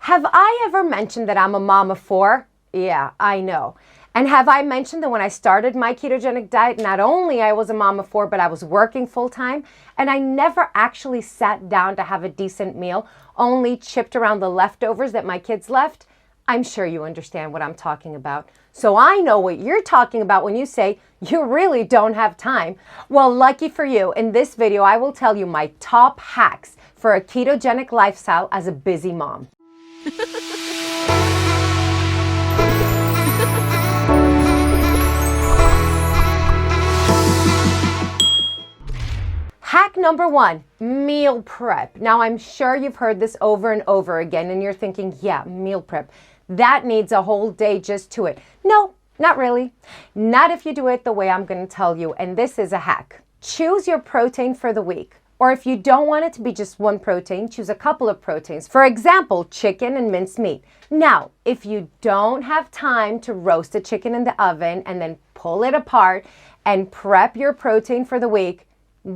Have I ever mentioned that I'm a mom of four? Yeah, I know. And have I mentioned that when I started my ketogenic diet, not only I was a mom of four, but I was working full time, and I never actually sat down to have a decent meal, only chipped around the leftovers that my kids left? I'm sure you understand what I'm talking about. So I know what you're talking about when you say you really don't have time. Well, lucky for you, in this video, I will tell you my top hacks for a ketogenic lifestyle as a busy mom. Hack number one, meal prep. Now, I'm sure you've heard this over and over again, and you're thinking, yeah, meal prep. That needs a whole day just to it. No, not really. Not if you do it the way I'm going to tell you, and this is a hack. Choose your protein for the week. Or if you don't want it to be just one protein, choose a couple of proteins. For example, chicken and minced meat. Now, if you don't have time to roast a chicken in the oven and then pull it apart and prep your protein for the week,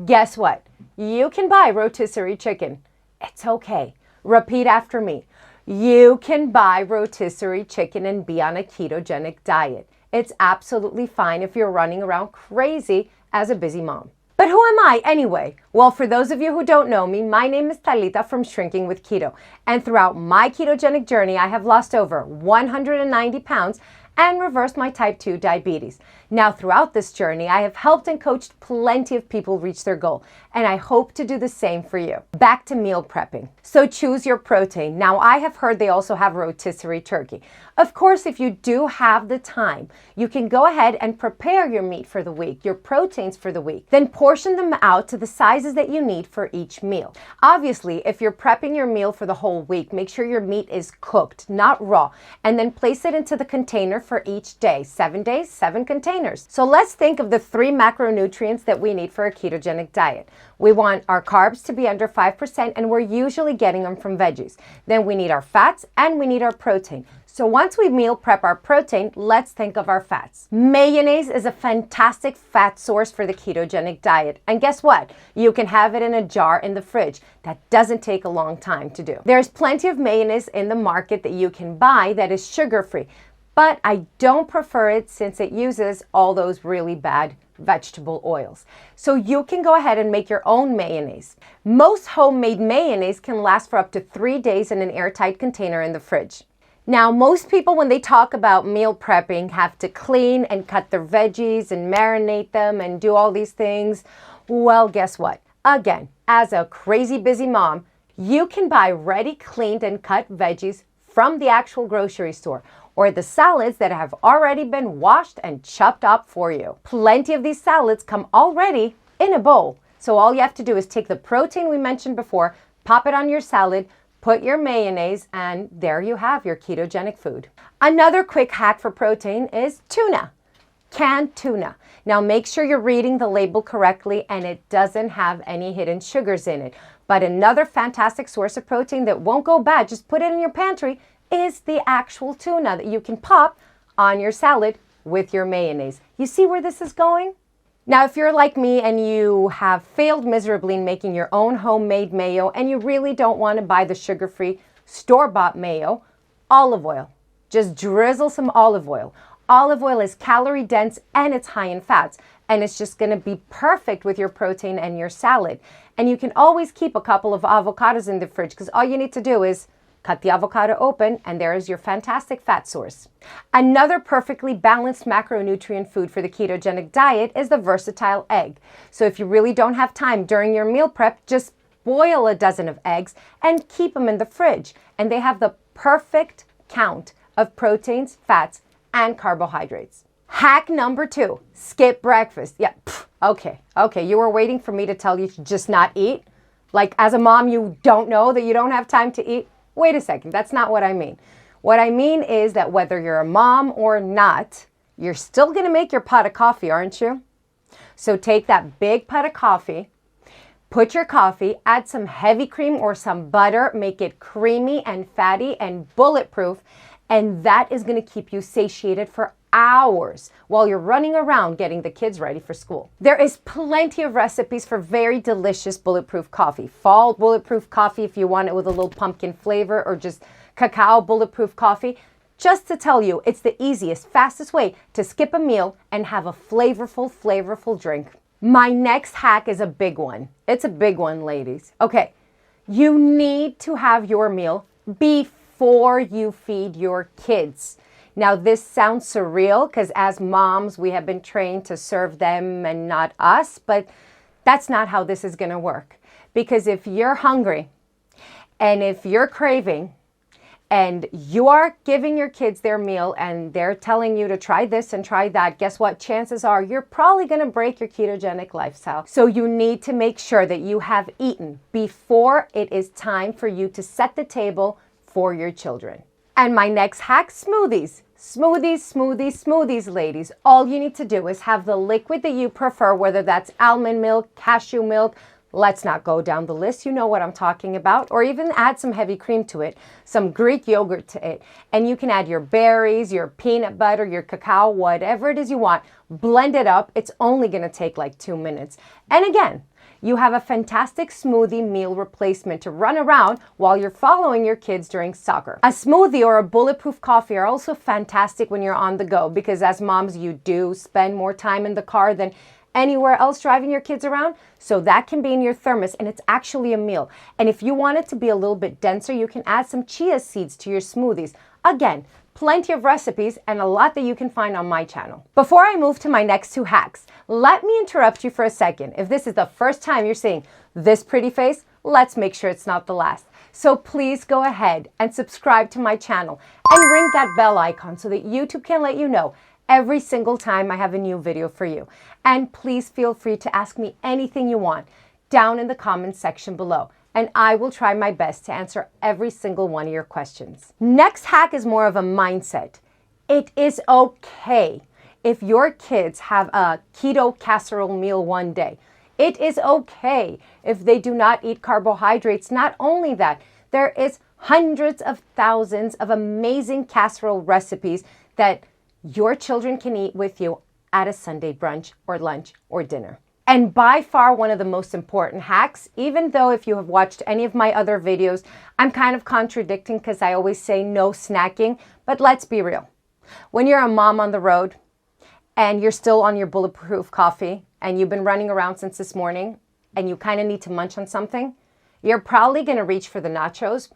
guess what? You can buy rotisserie chicken. It's okay. Repeat after me. You can buy rotisserie chicken and be on a ketogenic diet. It's absolutely fine if you're running around crazy as a busy mom. But who am I anyway? Well, for those of you who don't know me, my name is Talita from Shrinking with Keto. And throughout my ketogenic journey, I have lost over 190 pounds and reversed my type 2 diabetes. Now, throughout this journey, I have helped and coached plenty of people reach their goal, and I hope to do the same for you. Back to meal prepping. So choose your protein. Now, I have heard they also have rotisserie turkey. Of course, if you do have the time, you can go ahead and prepare your meat for the week, your proteins for the week, then portion them out to the sizes that you need for each meal. Obviously, if you're prepping your meal for the whole week, make sure your meat is cooked, not raw, and then place it into the container for each day. 7 days, 7 containers. So let's think of the 3 macronutrients that we need for a ketogenic diet. We want our carbs to be under 5%, and we're usually getting them from veggies. Then we need our fats and we need our protein. So once we meal prep our protein, let's think of our fats. Mayonnaise is a fantastic fat source for the ketogenic diet. And guess what? You can have it in a jar in the fridge. That doesn't take a long time to do. There's plenty of mayonnaise in the market that you can buy that is sugar-free. But I don't prefer it since it uses all those really bad vegetable oils. So you can go ahead and make your own mayonnaise. Most homemade mayonnaise can last for up to 3 days in an airtight container in the fridge. Now, most people, when they talk about meal prepping, have to clean and cut their veggies and marinate them and do all these things. Well, guess what? Again, as a crazy busy mom, you can buy ready, cleaned, and cut veggies from the actual grocery store, or the salads that have already been washed and chopped up for you. Plenty of these salads come already in a bowl. So all you have to do is take the protein we mentioned before, pop it on your salad, put your mayonnaise, and there you have your ketogenic food. Another quick hack for protein is tuna. Canned tuna. Now make sure you're reading the label correctly and it doesn't have any hidden sugars in it. But another fantastic source of protein that won't go bad, just put it in your pantry, is the actual tuna that you can pop on your salad with your mayonnaise. You see where this is going? Now, if you're like me and you have failed miserably in making your own homemade mayo and you really don't want to buy the sugar-free store-bought mayo, olive oil. Just drizzle some olive oil. Olive oil is calorie dense and it's high in fats, and it's just going to be perfect with your protein and your salad. And you can always keep a couple of avocados in the fridge because all you need to do is cut the avocado open, and there is your fantastic fat source. Another perfectly balanced macronutrient food for the ketogenic diet is the versatile egg. So if you really don't have time during your meal prep, just boil a dozen of eggs and keep them in the fridge. And they have the perfect count of proteins, fats, and carbohydrates. Hack number 2, skip breakfast. Yeah, okay, you were waiting for me to tell you to just not eat? Like as a mom, you don't know that you don't have time to eat? Wait a second, that's not what I mean. What I mean is that whether you're a mom or not, you're still gonna make your pot of coffee, aren't you? So take that big pot of coffee, put your coffee, add some heavy cream or some butter, make it creamy and fatty and bulletproof, and that is gonna keep you satiated for hours while you're running around getting the kids ready for school. There is plenty of recipes for very delicious bulletproof coffee. Fall bulletproof coffee if you want it with a little pumpkin flavor, or just cacao bulletproof coffee. Just to tell you, it's the easiest, fastest way to skip a meal and have a flavorful drink. My next hack is a big one. It's a big one, ladies. Okay, you need to have your meal before you feed your kids. Now, this sounds surreal because as moms, we have been trained to serve them and not us, but that's not how this is going to work. Because if you're hungry and if you're craving and you are giving your kids their meal and they're telling you to try this and try that, guess what? Chances are you're probably going to break your ketogenic lifestyle. So you need to make sure that you have eaten before it is time for you to set the table for your children. And my next hack, smoothies. Smoothies, ladies. All you need to do is have the liquid that you prefer, whether that's almond milk, cashew milk. Let's not go down the list. You know what I'm talking about. Or even add some heavy cream to it, some Greek yogurt to it. And you can add your berries, your peanut butter, your cacao, whatever it is you want. Blend it up. It's only going to take like 2 minutes. And again, you have a fantastic smoothie meal replacement to run around while you're following your kids during soccer. A smoothie or a bulletproof coffee are also fantastic when you're on the go because as moms, you do spend more time in the car than anywhere else driving your kids around. So that can be in your thermos and it's actually a meal. And if you want it to be a little bit denser, you can add some chia seeds to your smoothies. Again, plenty of recipes and a lot that you can find on my channel. Before I move to my next 2 hacks, let me interrupt you for a second. If this is the first time you're seeing this pretty face, let's make sure it's not the last. So please go ahead and subscribe to my channel and ring that bell icon so that YouTube can let you know every single time I have a new video for you. And please feel free to ask me anything you want down in the comments section below. And I will try my best to answer every single one of your questions. Next hack is more of a mindset. It is okay if your kids have a keto casserole meal one day. It is okay if they do not eat carbohydrates. Not only that, there is hundreds of thousands of amazing casserole recipes that your children can eat with you at a Sunday brunch or lunch or dinner. And by far one of the most important hacks, even though if you have watched any of my other videos, I'm kind of contradicting because I always say no snacking, but let's be real. When you're a mom on the road and you're still on your bulletproof coffee and you've been running around since this morning and you kind of need to munch on something, you're probably going to reach for the nachos.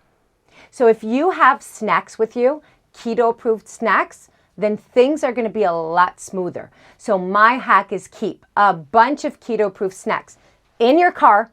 So if you have snacks with you, keto-approved snacks, then things are going to be a lot smoother. So my hack is keep a bunch of keto-proof snacks in your car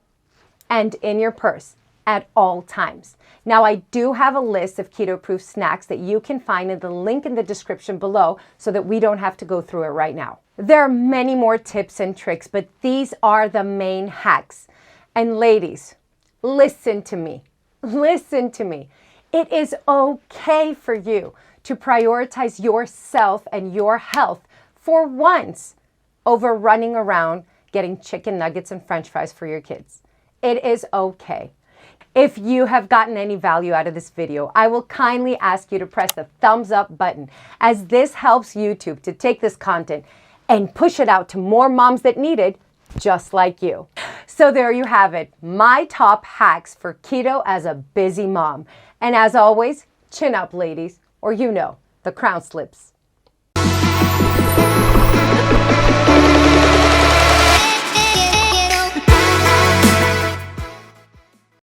and in your purse at all times. Now, I do have a list of keto-proof snacks that you can find in the link in the description below so that we don't have to go through it right now. There are many more tips and tricks, but these are the main hacks. And ladies, listen to me. Listen to me. It is okay for you to prioritize yourself and your health for once over running around getting chicken nuggets and french fries for your kids. It is okay. If you have gotten any value out of this video, I will kindly ask you to press the thumbs up button as this helps YouTube to take this content and push it out to more moms that need it, just like you. So there you have it, my top hacks for keto as a busy mom. And as always, chin up, ladies, or you know, the crown slips.